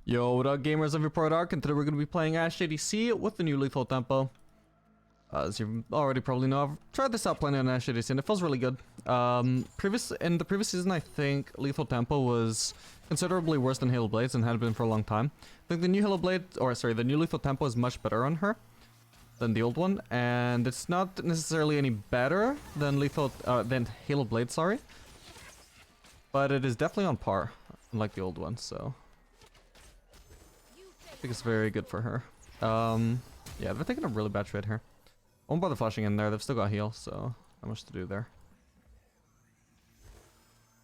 Yo, what up gamers, I'm your Port Arc, and today we're going to be playing Ashe ADC with the new lethal tempo. As you already probably know, I've tried this out playing on Ashe ADC and it feels really good. In the previous season, I think lethal tempo was considerably worse than Halo Blades and had been for a long time. I think the new the new lethal tempo is much better on her than the old one, and it's not necessarily any better than than Halo Blade, sorry. But it is definitely on par, unlike the old one, so I think it's very good for her. Yeah, they're taking a really bad trade here. I won't bother flashing in there, they've still got heal, so not much to do there.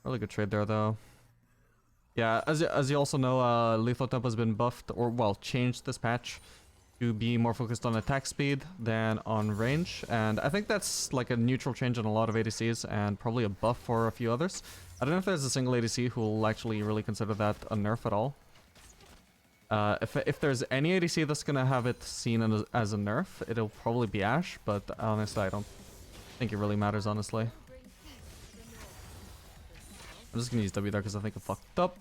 Really good trade there, though. Yeah, as you also know, lethal tempo has been buffed, or well, changed this patch to be more focused on attack speed than on range, and I think that's like a neutral change on a lot of ADCs, and probably a buff for a few others. I don't know if there's a single ADC who will actually really consider that a nerf at all. If there's any ADC that's gonna have it seen as a nerf, it'll probably be Ashe, but honestly, I don't think it really matters, honestly. I'm just gonna use W there because I think it fucked up.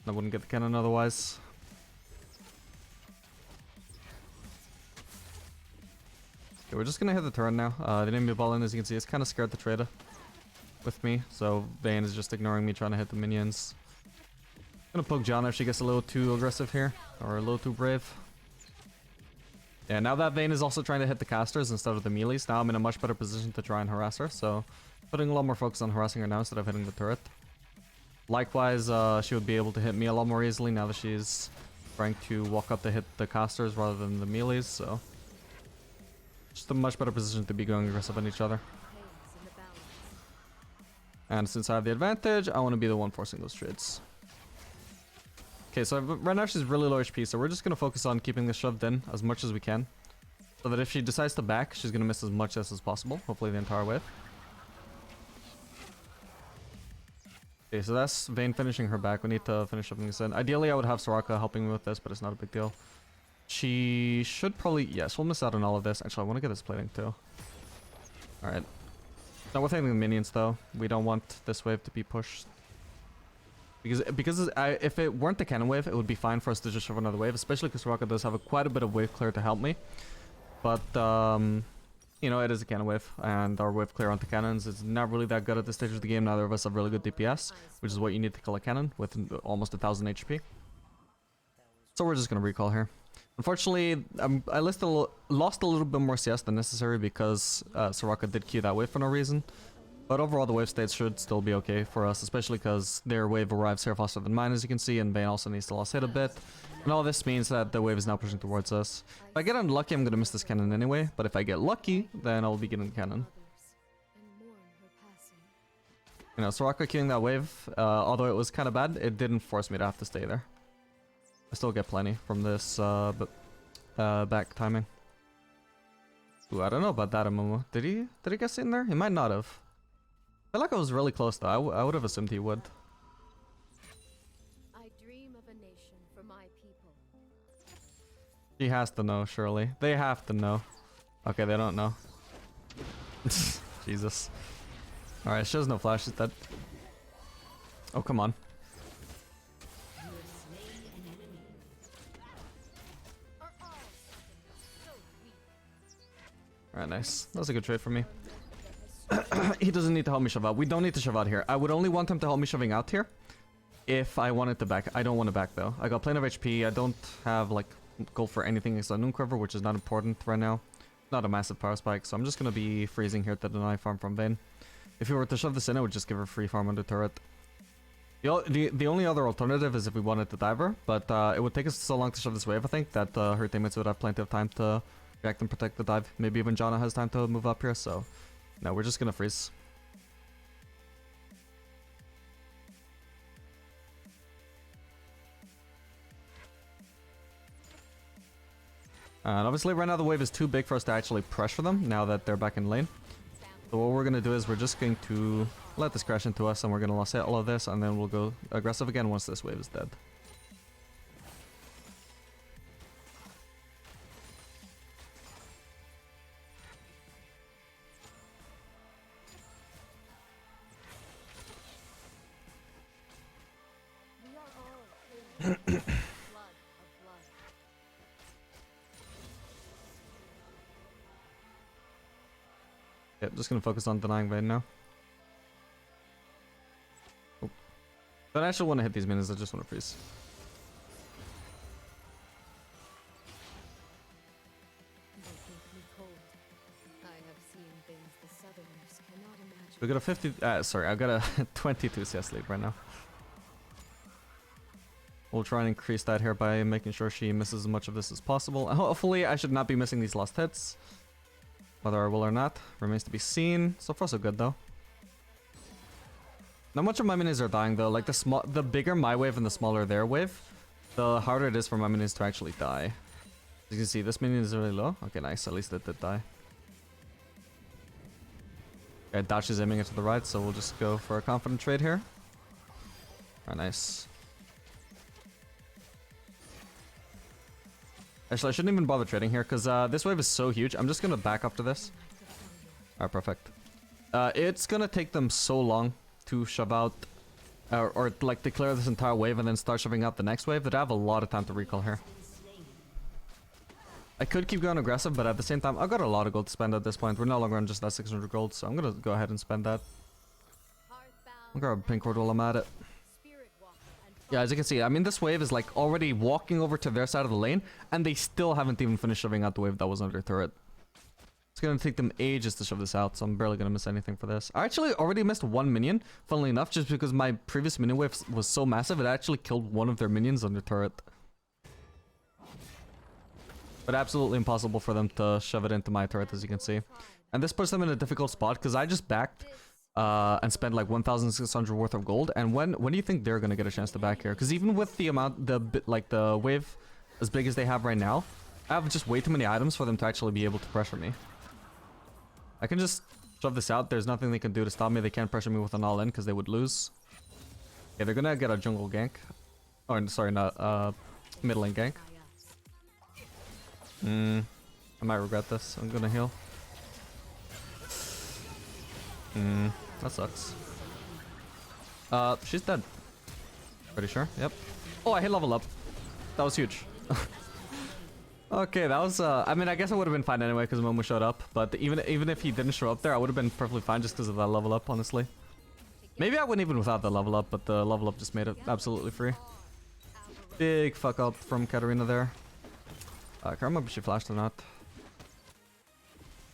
I wouldn't get the cannon otherwise. Okay, we're just gonna hit the turret now. The enemy ball in, as you can see, is kind of scared to trade with me, so Vayne is just ignoring me trying to hit the minions. I'm gonna poke Janna if she gets a little too aggressive here, or a little too brave. Yeah, now that Vayne is also trying to hit the casters instead of the melees, now I'm in a much better position to try and harass her, so putting a lot more focus on harassing her now instead of hitting the turret. Likewise, she would be able to hit me a lot more easily now that she's trying to walk up to hit the casters rather than the melees, so just a much better position to be going aggressive on each other. And since I have the advantage, I want to be the one forcing those trades. Okay, so right now she's really low HP, so we're just going to focus on keeping this shoved in as much as we can, so that if she decides to back, she's going to miss as much as possible, hopefully the entire wave. Okay, so that's Vayne finishing her back. We need to finish shoving this in. Ideally, I would have Soraka helping me with this, but it's not a big deal. She should probably... Yes, we'll miss out on all of this. Actually, I want to get this plating too. Alright. Now we're taking the minions though. We don't want this wave to be pushed. Because if it weren't the cannon wave, it would be fine for us to just shove another wave, especially because Soraka does have quite a bit of wave clear to help me. But, you know, it is a cannon wave, and our wave clear onto cannons is not really that good at this stage of the game. Neither of us have really good DPS, which is what you need to kill a cannon with almost 1000 HP. So we're just going to recall here. Unfortunately, I lost a little bit more CS than necessary because Soraka did Q that wave for no reason. But overall, the wave states should still be okay for us, especially because their wave arrives here faster than mine, as you can see, and Vayne also needs to lost hit a bit. And all this means that the wave is now pushing towards us. If I get unlucky, I'm going to miss this cannon anyway, but if I get lucky, then I'll be getting the cannon. You know, Soraka queuing that wave, although it was kind of bad, it didn't force me to have to stay there. I still get plenty from this back timing. Ooh, I don't know about that, Amumu. Did he get in there? He might not have. I feel like I was really close though. I would have assumed he would. I dream of a nation for my people. He has to know, surely. They have to know. Okay, they don't know. Jesus. Alright, she has no flash, she's dead. Oh, come on. Alright, nice. That was a good trade for me. He doesn't need to help me shove out. We don't need to shove out here. I would only want him to help me shoving out here if I wanted to back. I don't want to back though. I got plenty of HP. I don't have like gold for anything except Noon Quiver, which is not important right now. Not a massive power spike, so I'm just going to be freezing here to deny farm from Vayne. If we were to shove this in, I would just give her free farm on the turret. The only other alternative is if we wanted to dive her, but it would take us so long to shove this wave, I think, that her teammates would have plenty of time to react and protect the dive. Maybe even Janna has time to move up here, so... No, we're just gonna freeze. And obviously right now the wave is too big for us to actually pressure them now that they're back in lane. So what we're gonna do is we're just going to let this crash into us and we're gonna lost hit all of this and then we'll go aggressive again once this wave is dead. Okay, just gonna focus on denying Vayne now. Oh. Don't actually want to hit these minions, I just want to freeze. They think me cold. I have seen things the Southerners cannot imagine. We got a 50. Sorry, I've got a 22 CS lead right now. We'll try and increase that here by making sure she misses as much of this as possible. And hopefully, I should not be missing these last hits. Whether I will or not remains to be seen. So far, so good though. Not much of my minions are dying though. Like the bigger my wave and the smaller their wave, the harder it is for my minions to actually die. As you can see, this minion is really low. Okay, nice. At least it did die. Okay, Dash is aiming it to the right, so we'll just go for a confident trade here. Alright, nice. Actually, I shouldn't even bother trading here, because this wave is so huge. I'm just going to back up to this. Alright, perfect. It's going to take them so long to shove out, or like declare this entire wave and then start shoving out the next wave, that I have a lot of time to recall here. I could keep going aggressive, but at the same time, I've got a lot of gold to spend at this point. We're no longer on just that 600 gold, so I'm going to go ahead and spend that. I'll grab a pink ward while I'm at it. Yeah, as you can see, I mean, this wave is like already walking over to their side of the lane, and they still haven't even finished shoving out the wave that was under turret. It's gonna take them ages to shove this out, so I'm barely gonna miss anything for this. I actually already missed one minion, funnily enough, just because my previous minion wave was so massive, it actually killed one of their minions under turret. But absolutely impossible for them to shove it into my turret, as you can see. And this puts them in a difficult spot, because I just backed and spent like 1,600 worth of gold. And when do you think they're gonna get a chance to back here? Because even with the amount, the wave as big as they have right now, I have just way too many items for them to actually be able to pressure me. I can just shove this out. There's nothing they can do to stop me. They can't pressure me with an all-in because they would lose. Yeah, they're gonna get a jungle gank. Oh, sorry, not middle lane gank. I might regret this. I'm gonna heal. That sucks. She's dead. Pretty sure. Yep. Oh, I hit level up. That was huge. Okay, that was, I mean, I guess I would have been fine anyway because Momo showed up. But even if he didn't show up there, I would have been perfectly fine just because of that level up, honestly. Maybe I wouldn't even without the level up, but the level up just made it absolutely free. Big fuck up from Katarina there. I can't remember if she flashed or not.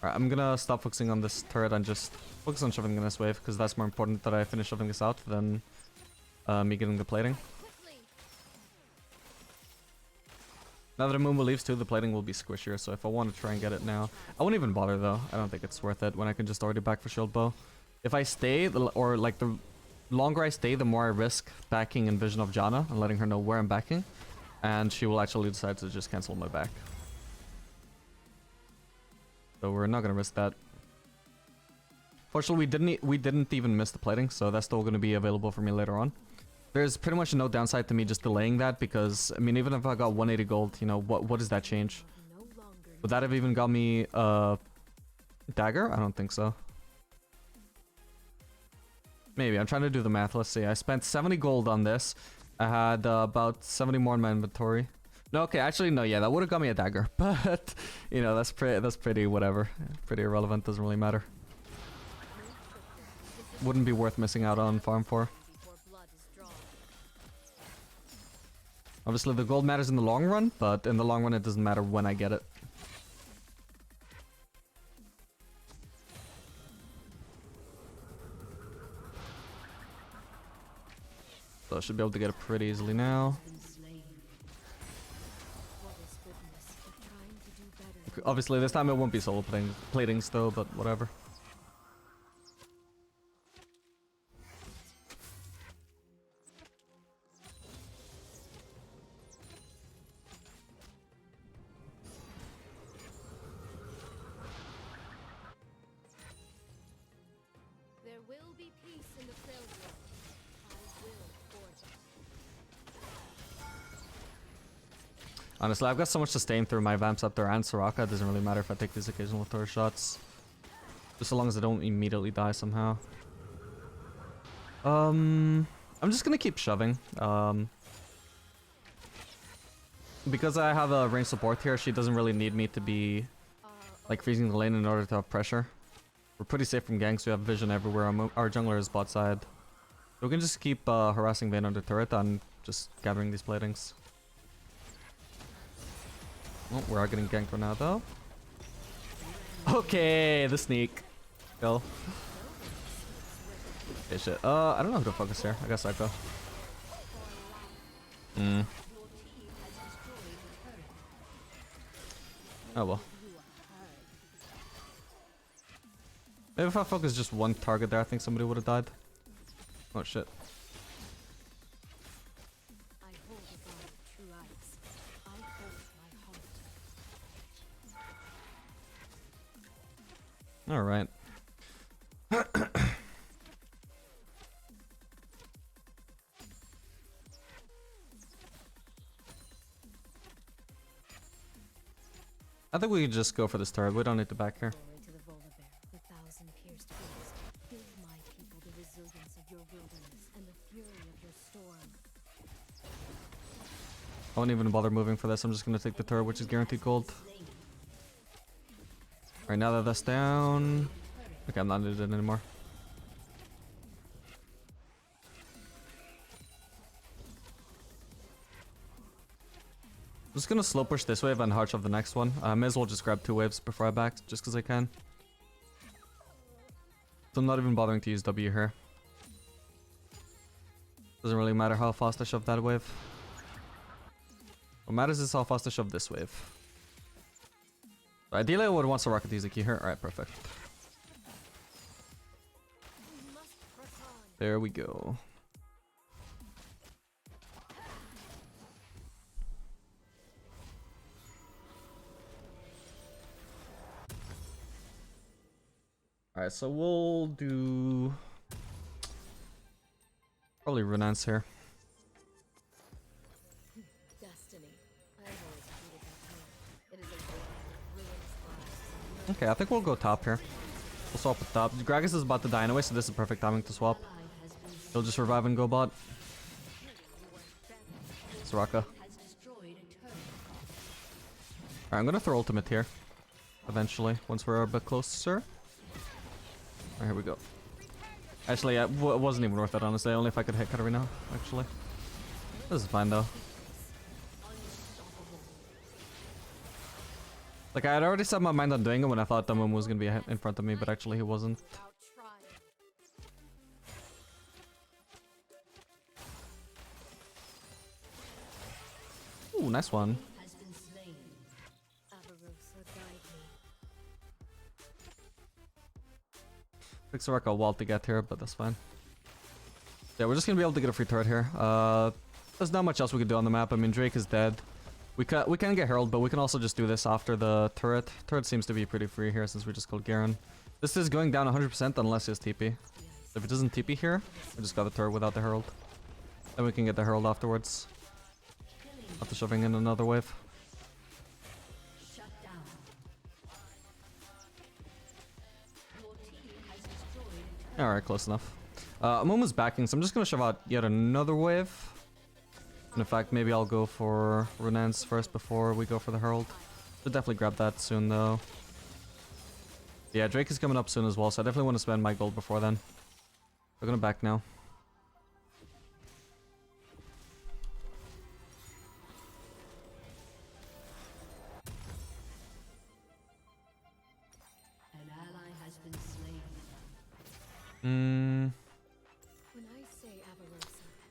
Alright, I'm gonna stop focusing on this turret and just focus on shoving in this wave, because that's more important that I finish shoving this out than me getting the plating. Now that Amumu leaves too, the plating will be squishier, so if I want to try and get it now... I won't even bother though, I don't think it's worth it when I can just already back for Shieldbow. If I stay, or like the longer I stay, the more I risk backing in Vision of Janna and letting her know where I'm backing. And she will actually decide to just cancel my back. So we're not gonna risk that. Fortunately, we didn't even miss the plating, so that's still gonna be available for me later on. There's pretty much no downside to me just delaying that, because I mean, even if I got 180 gold, you know, what does that change? Would that have even got me a dagger? I don't think so. Maybe. I'm trying to do the math. Let's see. I spent 70 gold on this. I had about 70 more in my inventory. No, okay, actually, no, yeah, that would have got me a dagger. But, you know, that's pretty whatever. Pretty irrelevant, doesn't really matter. Wouldn't be worth missing out on farm for. Obviously, the gold matters in the long run, but in the long run, it doesn't matter when I get it. So I should be able to get it pretty easily now. Obviously, this time it won't be solo plating still, but whatever. There will be peace in the Failure. I will forge it. Honestly, I've got so much sustain through my Vamps up there and Soraka. It doesn't really matter if I take these occasional turret shots. Just so long as I don't immediately die somehow. I'm just gonna keep shoving. Because I have a range support here, she doesn't really need me to be like freezing the lane in order to have pressure. We're pretty safe from ganks. We have vision everywhere. Our jungler is bot side. So we can just keep harassing Vayne under turret and just gathering these platings. Oh, we are getting ganked right now though. Okay, the sneak. Kill. Okay, shit. I don't know who to focus here. I guess Echo. Oh well. Maybe if I focus just one target there, I think somebody would have died. Oh shit. Alright. I think we can just go for this turret. We don't need to back here. I won't even bother moving for this. I'm just gonna take the turret, which is guaranteed gold. Alright, now that that's down... Okay, I'm not needed anymore. I'm just gonna slow push this wave and hard shove the next one. I may as well just grab 2 waves before I back, just because I can. So I'm not even bothering to use W here. Doesn't really matter how fast I shove that wave. What matters is how fast I shove this wave. Ideally, I would want to rocket use a key here. Alright, perfect. There we go. Alright, so we'll do... probably Runaan's here. Okay, I think we'll go top here. We'll swap with top. Gragas is about to die anyway, so this is perfect timing to swap. He'll just revive and go bot. Soraka. Alright, I'm gonna throw ultimate here. Eventually, once we're a bit closer. Alright, here we go. Actually, yeah, it wasn't even worth it, honestly. Only if I could hit Katarina, actually. This is fine, though. Like, I had already set my mind on doing it when I thought Dumum was gonna be in front of me, but actually he wasn't. Ooh, nice one. Took Soraka a while to get here, but that's fine. Yeah, we're just gonna be able to get a free turret here. There's not much else we could do on the map. I mean, Drake is dead. We can get Herald, but we can also just do this after the turret. Turret seems to be pretty free here since we just killed Garen. This is going down 100% unless he has TP. So if it doesn't TP here, we just got the turret without the Herald. Then we can get the Herald afterwards. After shoving in another wave. Alright, close enough. Momo's backing, so I'm just gonna shove out yet another wave. And in fact, maybe I'll go for Runaan's first before we go for the Herald. Should definitely grab that soon, though. Yeah, Drake is coming up soon as well, so I definitely want to spend my gold before then. We're gonna back now.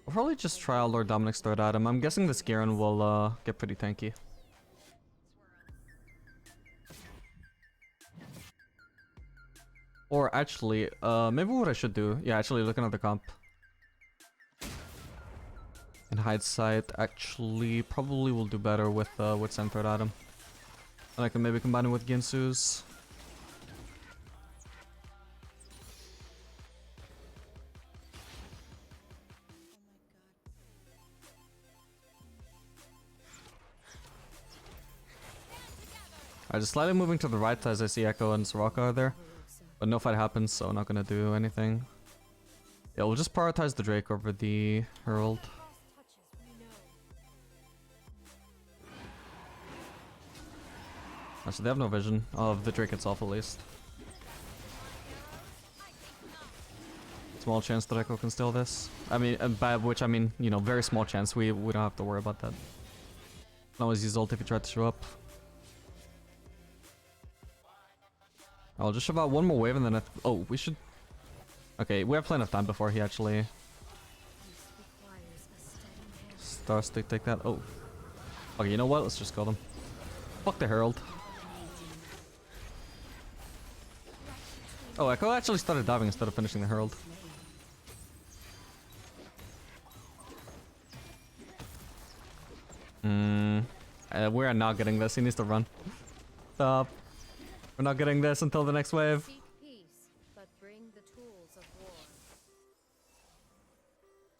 We'll probably just try out Lord Dominic's third item. I'm guessing this Garen will get pretty tanky. Or actually, maybe what I should do... Yeah, actually look another comp. In hindsight, actually, probably will do better with Sen third item. And I can maybe combine it with Ginsu's. Alright, just slightly moving to the right as I see Echo and Soraka are there. But no fight happens, so I'm not gonna do anything. Yeah, we'll just prioritize the Drake over the Herald. So they have no vision of the Drake itself, at least. small chance that Echo can steal this. I mean, by which I mean, you know, very small chance. We don't have to worry about that. Can always use ult if he tried to show up. I'll just shove out one more wave and then oh, we should... Okay, we have plenty of time before he actually starts to take that. Oh. Okay, you know what? Let's just kill them. Fuck the herald. Oh, Echo actually started diving instead of finishing the herald. We are not getting this. He needs to run. Stop. We're not getting this until the next wave. Seek peace, but bring the tools of war.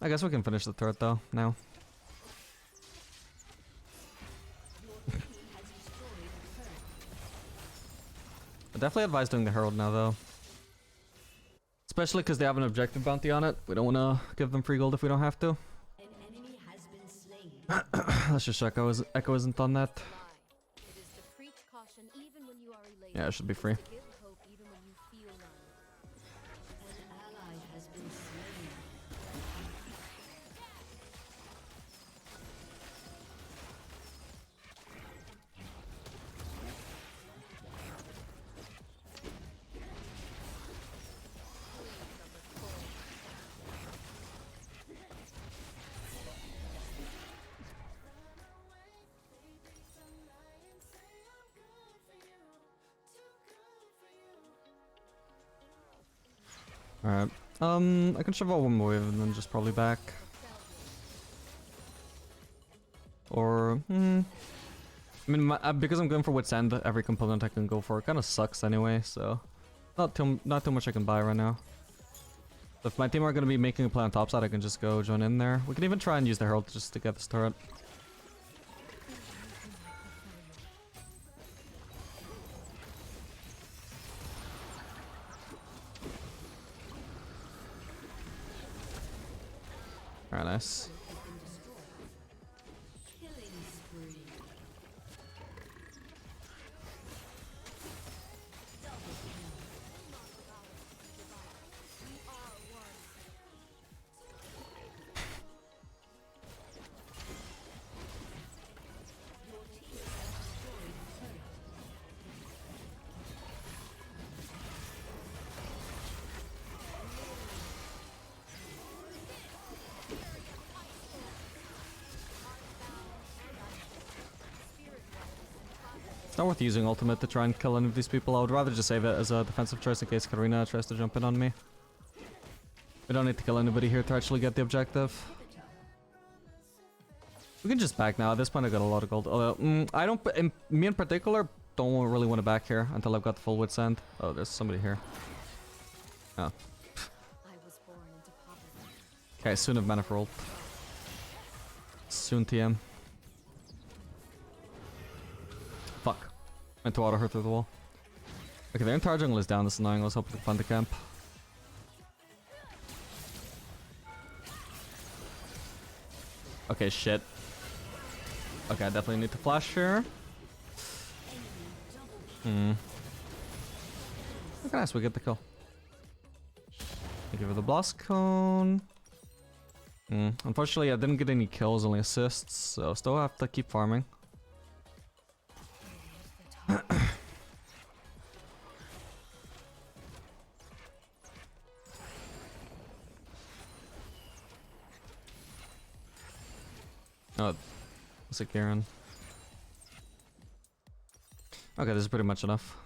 I guess we can finish the turret though, now. I definitely advise doing the herald now though. Especially because they have an objective bounty on it. We don't want to give them free gold if we don't have to. Let's just check Echo isn't on that. It is to preach caution even when you are elated. Yeah, it should be free. To give hope even when you feel none. An ally has been slain. Alright. I can shove out one more wave and then just probably back. Or, I mean, because I'm going for Wit's End, every component I can go for kind of sucks anyway, so not too much I can buy right now. So if my team are going to be making a play on topside, I can just go join in there. We can even try and use the herald just to get this turret. Alright, nice. It's not worth using ultimate to try and kill any of these people. I would rather just save it as a defensive choice in case Karina tries to jump in on me. We don't need to kill anybody here to actually get the objective. We can just back now. At this point I got a lot of gold. Although, I don't... me in particular, don't really want to back here until I've got the full Wit's End. Oh, there's somebody here. Oh. I was born into poverty. Okay, soon have mana for ult. Soon TM. Fuck. Meant to auto her through the wall. Okay, their entire jungle is down. This is annoying. Let's hope we can find the camp. Okay, shit. Okay, I definitely need to flash here. Look at us, we get the kill. Give her the blast cone. Unfortunately, I didn't get any kills, only assists, so still have to keep farming. Oh, it's a Garen. Okay, this is pretty much enough.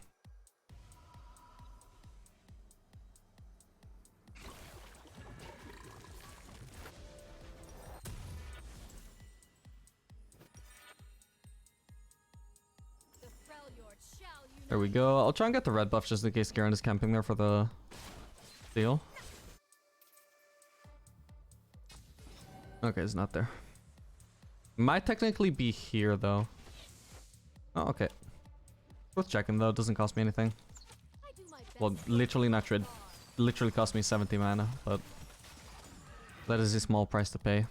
There we go. I'll try and get the red buff just in case Garen is camping there for the deal. Okay, it's not there. Might technically be here though. Oh, okay. Worth checking though, doesn't cost me anything. Well, literally not trade. Literally cost me 70 mana, but that is a small price to pay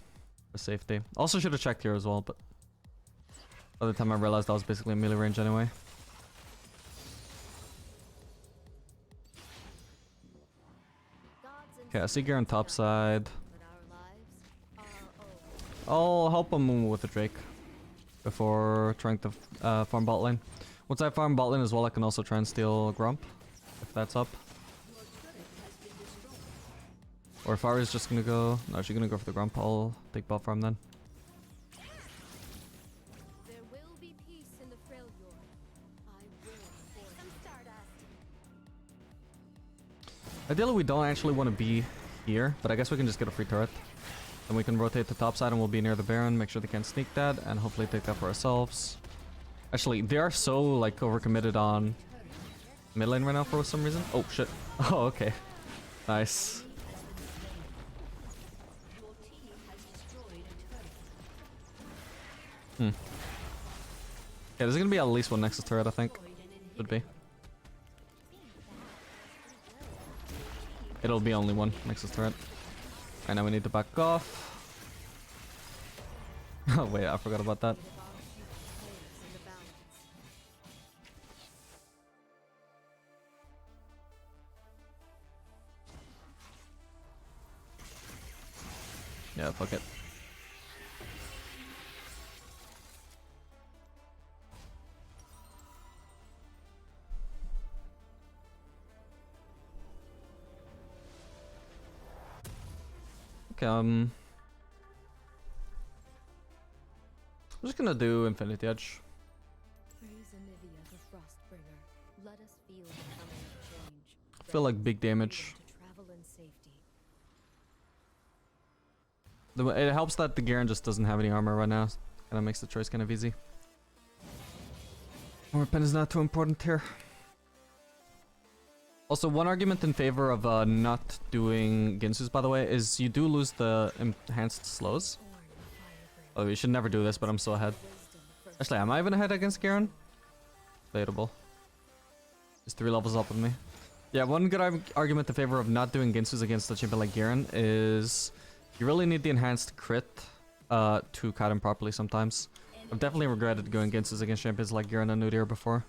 for safety. Also should have checked here as well, but by the time I realized that was basically a melee range anyway. Gods and Okay, I see Garen top side. but our lives are our own. I'll help him with the Drake before trying to farm bot lane. Once I farm bot lane as well, I can also try and steal Grump, if that's up. Or if Ari's just gonna go... No, she's gonna go for the Grump. I'll take bot farm then. There will be peace in the Freljord. I will forge some stardust. Ideally, we don't actually want to be here, but I guess we can just get a free turret. Then we can rotate to top side and we'll be near the Baron, make sure they can't sneak that, and hopefully take that for ourselves. Actually, they are so, like, overcommitted on mid lane right now for some reason. Oh, shit. Oh, okay. Nice. Hmm. Okay, there's gonna be at least one Nexus turret, I think. Should be. It'll be only one Nexus turret. Right now we need to back off. Oh wait, I forgot about that. Yeah, fuck it. Okay, I'm just gonna do Infinity Edge. Praise Anivia, the Frostbringer. Let us feel the coming of change. I feel like big damage. To travel in safety. It helps that the Garen just doesn't have any armor right now. Kinda makes the choice kind of easy. Weapon is not too important here. Also, one argument in favor of not doing Ginsus, by the way, is you do lose the enhanced slows. Oh, we should never do this, but I'm so ahead. Actually, am I even ahead against Garen? Debatable. He's 3 levels up with me. Yeah, one good argument in favor of not doing Ginsus against a champion like Garen is you really need the enhanced crit to cut him properly sometimes. I've definitely regretted going Ginsus against champions like Garen and Nudir before.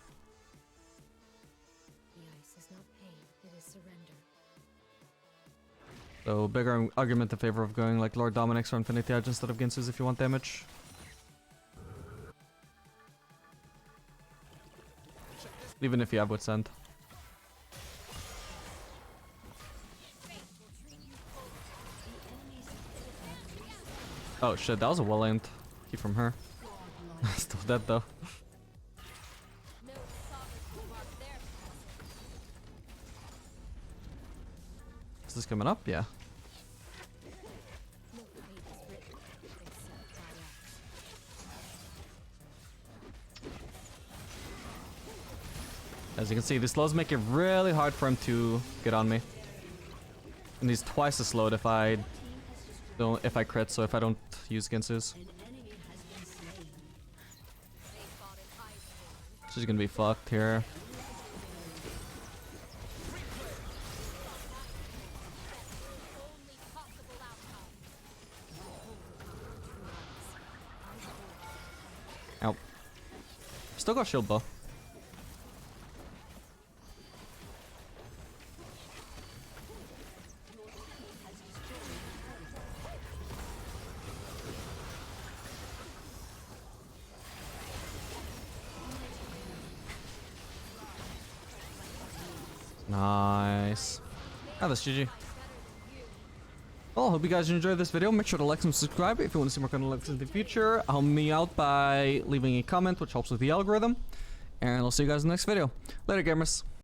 The ice is not pain, it is surrender. So, bigger argument in favor of going like Lord Dominic's or Infinity Edge instead of Ginsus if you want damage. Even if you have Witsend. Oh shit, that was a well aimed keep from her. Still dead though. No sovereign will mark their Is this coming up? Yeah. no fate is written except by us. As you can see, these slows make it really hard for him to get on me. And he's twice as slowed if I crit, so if I don't use Ginsus. She's gonna be fucked here. Only possible outcome. Ow. Still got Shieldbow. Nice. Ah, that's GG. Well, hope you guys enjoyed this video. Make sure to like and subscribe if you want to see more content like this in the future. Help me out by leaving a comment, which helps with the algorithm. And I'll see you guys in the next video. Later, gamers.